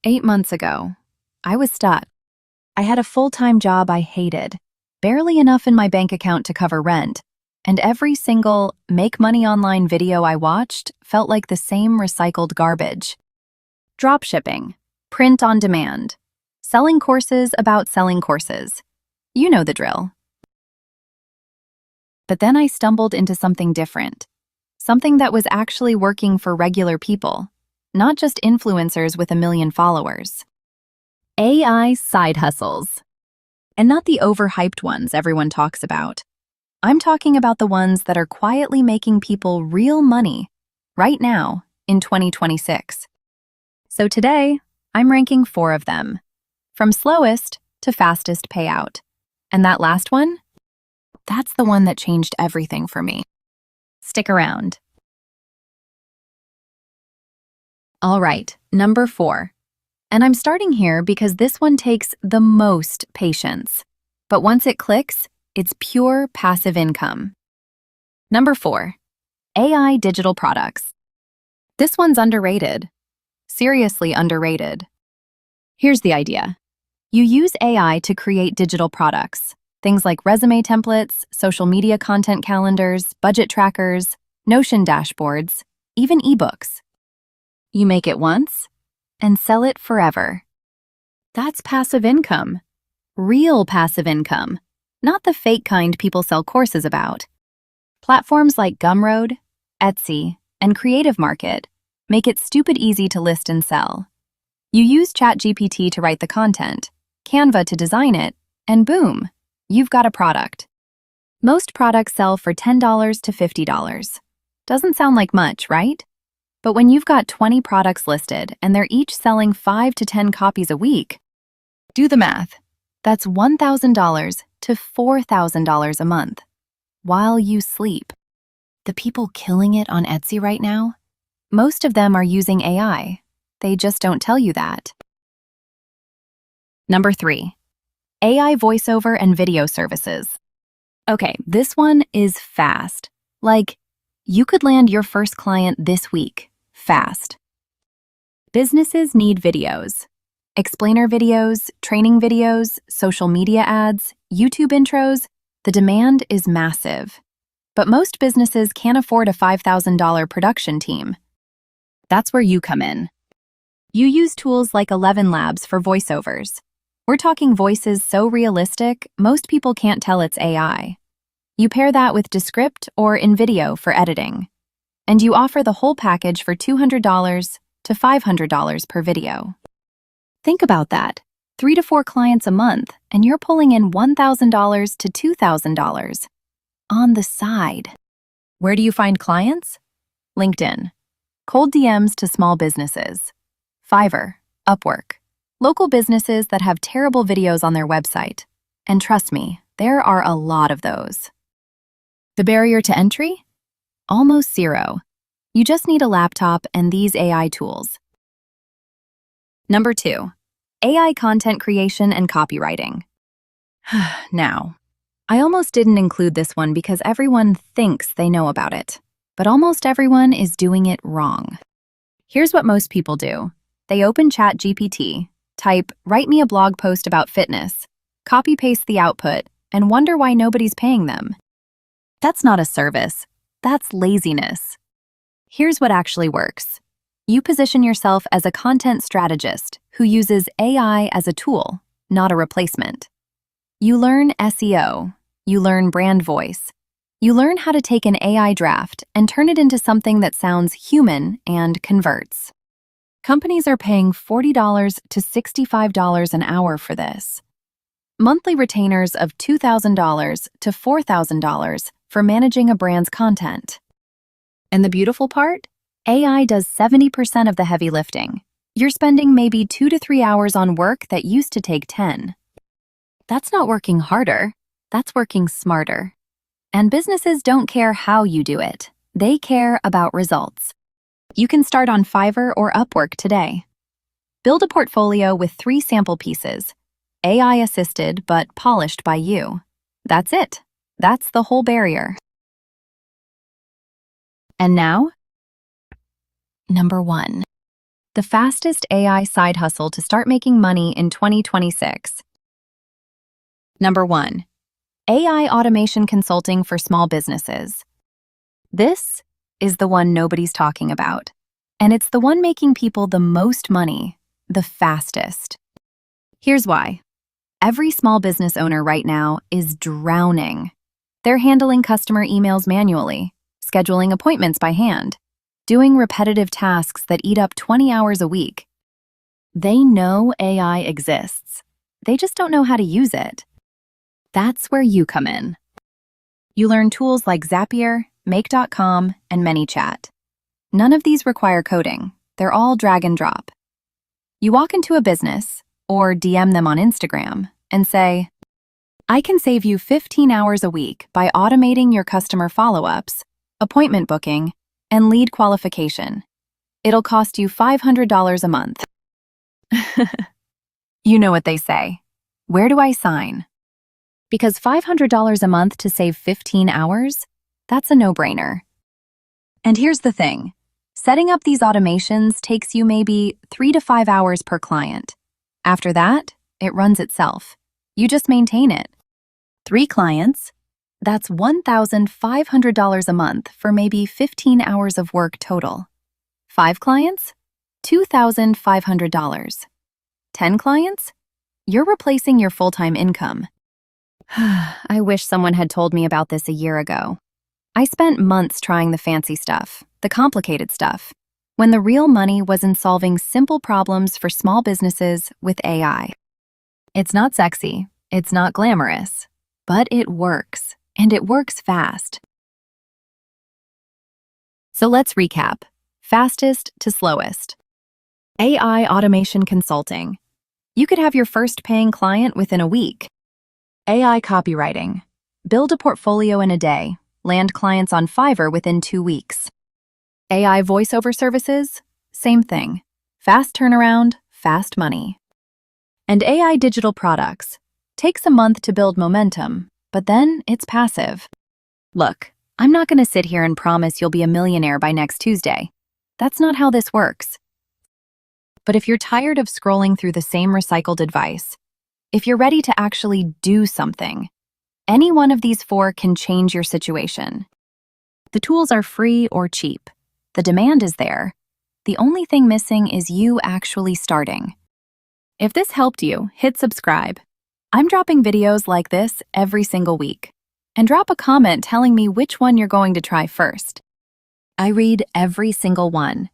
8 months ago, I was stuck. I had a full-time job I hated, barely enough in my bank account to cover rent, and every single make money online video I watched felt like the same recycled garbage. Dropshipping, print on demand, selling courses about selling courses. You know the drill. But then I stumbled into something different, something that was actually working for regular people, not just influencers with 1 million followers. AI side hustles. And not the overhyped ones everyone talks about. I'm talking about the ones that are quietly making people real money right now in 2026. So today, I'm ranking 4 of them, from slowest to fastest payout. And that last one? That's the one that changed everything for me. Stick around. All right, number 4. And I'm starting here because this one takes the most patience. But once it clicks, it's pure passive income. Number 4, AI digital products. This one's underrated. Seriously underrated. Here's the idea. You use AI to create digital products, things like resume templates, social media content calendars, budget trackers, Notion dashboards, even ebooks. You make it once and sell it forever. That's passive income. Real passive income, not the fake kind people sell courses about. Platforms like Gumroad, Etsy, and Creative Market make it stupid easy to list and sell. You use ChatGPT to write the content, Canva to design it, and boom, you've got a product. Most products sell for $10 to $50. Doesn't sound like much, right? But when you've got 20 products listed and they're each selling 5 to 10 copies a week, do the math. That's $1,000 to $4,000 a month while you sleep. The people killing it on Etsy right now, most of them are using AI. They just don't tell you that. Number 3, AI voiceover and video services. Okay, this one is fast. Like, you could land your first client this week, fast. Businesses need videos. Explainer videos, training videos, social media ads, YouTube intros. The demand is massive. But most businesses can't afford a $5,000 production team. That's where you come in. You use tools like 11 Labs for voiceovers. We're talking voices so realistic, most people can't tell it's AI. You pair that with Descript or InVideo for editing. And you offer the whole package for $200 to $500 per video. Think about that. 3 to 4 clients a month, and you're pulling in $1,000 to $2,000 on the side. Where do you find clients? LinkedIn. Cold DMs to small businesses. Fiverr, Upwork. Local businesses that have terrible videos on their website. And trust me, there are a lot of those. The barrier to entry? Almost zero. You just need a laptop and these AI tools. Number 2, AI content creation and copywriting. Now, I almost didn't include this one because everyone thinks they know about it, but almost everyone is doing it wrong. Here's what most people do. They open ChatGPT, type, "Write me a blog post about fitness," copy-paste the output, and wonder why nobody's paying them. That's not a service. That's laziness. Here's what actually works. You position yourself as a content strategist who uses AI as a tool, not a replacement. You learn SEO, you learn brand voice, you learn how to take an AI draft and turn it into something that sounds human and converts. Companies are paying $40 to $65 an hour for this. Monthly retainers of $2,000 to $4,000 for managing a brand's content. And the beautiful part? AI does 70% of the heavy lifting. You're spending maybe 2 to 3 hours on work that used to take 10. That's not working harder, that's working smarter. And businesses don't care how you do it. They care about results. You can start on Fiverr or Upwork today. Build a portfolio with 3 sample pieces, AI-assisted but polished by you. That's it. That's the whole barrier. And now, number 1, the fastest AI side hustle to start making money in 2026. Number 1. AI automation consulting for small businesses. This is the one nobody's talking about. And it's the one making people the most money, the fastest. Here's why. Every small business owner right now is drowning. They're handling customer emails manually, scheduling appointments by hand, doing repetitive tasks that eat up 20 hours a week. They know AI exists. They just don't know how to use it. That's where you come in. You learn tools like Zapier, Make.com, and ManyChat. None of these require coding. They're all drag and drop. You walk into a business, or DM them on Instagram, and say, I can save you 15 hours a week by automating your customer follow-ups, appointment booking, and lead qualification. It'll cost you $500 a month. You know what they say. Where do I sign? Because $500 a month to save 15 hours? That's a no-brainer. And here's the thing. Setting up these automations takes you maybe 3 to 5 hours per client. After that, it runs itself. You just maintain it. 3 clients, that's $1,500 a month for maybe 15 hours of work total. 5 clients, $2,500. 10 clients, you're replacing your full-time income. I wish someone had told me about this a year ago. I spent months trying the fancy stuff, the complicated stuff, when the real money was in solving simple problems for small businesses with AI. It's not sexy, it's not glamorous, but it works, and it works fast. So let's recap. Fastest to slowest. AI automation consulting. You could have your first paying client within a week. AI copywriting. Build a portfolio in a day. Land clients on Fiverr within 2 weeks. AI voiceover services? Same thing. Fast turnaround, fast money. And AI digital products. Takes a month to build momentum, but then it's passive. Look, I'm not going to sit here and promise you'll be a millionaire by next Tuesday. That's not how this works. But if you're tired of scrolling through the same recycled advice, if you're ready to actually do something, any one of these 4 can change your situation. The tools are free or cheap. The demand is there. The only thing missing is you actually starting. If this helped you, hit subscribe. I'm dropping videos like this every single week. And drop a comment telling me which one you're going to try first. I read every single one.